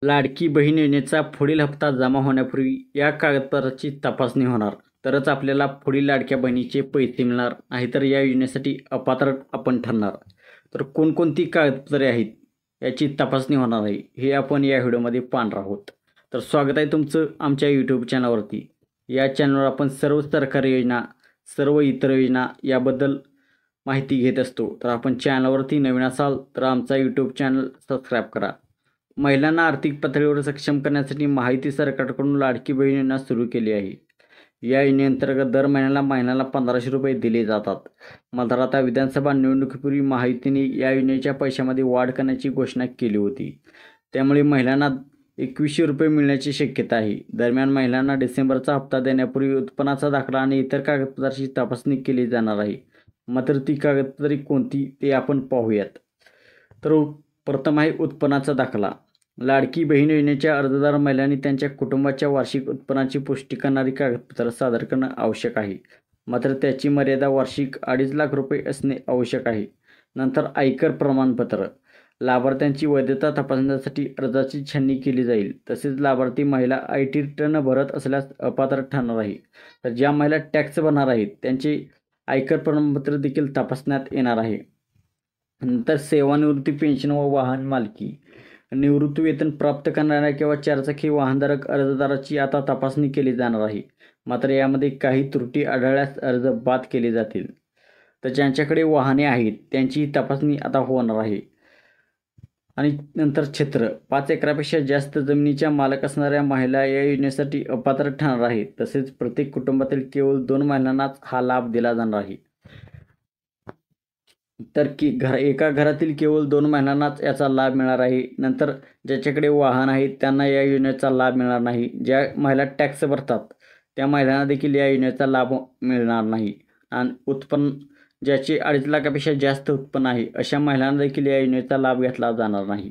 लाडकी बहीण योजनेचा पुढील हप्ता जमा होण्यापूर्वी या कागदपत्राची तपासणी होणार, तरच आपल्याला पुढील लाडक्या बहिणीचे पैसे मिळणार, नाहीतर या योजनेसाठी अपात्र आपण ठरणार. तर कोणकोणती कागदपत्रे आहेत याची तपासणी होणार आहे, हे आपण या व्हिडिओमध्ये पाहणार आहोत. तर स्वागत आहे तुमचं आमच्या यूट्यूब चॅनलवरती. या चॅनलवर आपण सर्व सरकारी योजना, सर्व इतर योजना याबद्दल माहिती घेत असतो. तर आपण चॅनलवरती नवीन असाल तर आमचा यूट्यूब चॅनल सबस्क्राईब करा. महिलांना आर्थिक पातळीवर सक्षम करण्यासाठी माहिती सरकारकडून लाडकी बहीण योजना सुरू केली आहे. या योजनेअंतर्गत दर महिन्याला 1500 रुपये दिले जातात. मात्र आता विधानसभा निवडणुकीपूर्वी माहितीने या योजनेच्या पैशामध्ये वाढ करण्याची घोषणा केली होती. त्यामुळे महिलांना 2100 रुपये मिळण्याची शक्यता आहे. दरम्यान महिलांना डिसेंबरचा हप्ता देण्यापूर्वी उत्पन्नाचा दाखला आणि इतर कागदपत्रांची तपासणी केली जाणार आहे. मात्र ती कागदपत्रे कोणती ते आपण पाहूयात. तर प्रथम आहे उत्पन्नाचा दाखला. लाडकी बहीण योजनेच्या अर्जदार महिलांनी त्यांच्या कुटुंबाच्या वार्षिक उत्पन्नाची पुष्टी करणारी कागदपत्र सादर करणं आवश्यक आहे. मात्र त्याची मर्यादा वार्षिक 2.5 लाख रुपये असणे आवश्यक आहे. नंतर आयकर प्रमाणपत्र. लाभार्थ्यांची वैधता तपासण्यासाठी अर्जाची छाननी केली जाईल. तसेच लाभार्थी महिला IT रिटर्न भरत असल्यास अपात्र ठरणार आहे. तर ज्या महिला टॅक्स भरणार आहेत त्यांचे आयकर प्रमाणपत्र देखील तपासण्यात येणार आहे. नंतर सेवानिवृत्ती पेन्शन व वाहन मालकी. निवृत्ती वेतन प्राप्त करणाऱ्या किंवा चारचाकी वाहनधारक अर्जदाराची आता तपासणी केली जाणार आहे. मात्र यामध्ये काही त्रुटी आढळल्यास अर्ज बाद केले जातील. तर ज्यांच्याकडे वाहने आहेत त्यांची तपासणी आता होणार आहे. आणि नंतर क्षेत्र. 5 एकरापेक्षा जास्त जमिनीच्या मालक असणाऱ्या महिला या योजनेसाठी अपात्र ठरणार आहेत. तसेच प्रत्येक कुटुंबातील केवळ 2 महिलांनाच हा लाभ दिला जाणार आहे. तर एका घरातील केवळ 2 महिलांनाच याचा लाभ मिळणार आहे. नंतर ज्याच्याकडे वाहन आहे त्यांना या योजनेचा लाभ मिळणार नाही. ज्या महिला टॅक्स भरतात त्या महिलांना देखील या योजनेचा लाभ मिळणार नाही. आणि उत्पन्न ज्याचे 2.5 लाखापेक्षा जास्त उत्पन्न आहे अशा महिलांना देखील या योजनेचा लाभ घेतला जाणार नाही.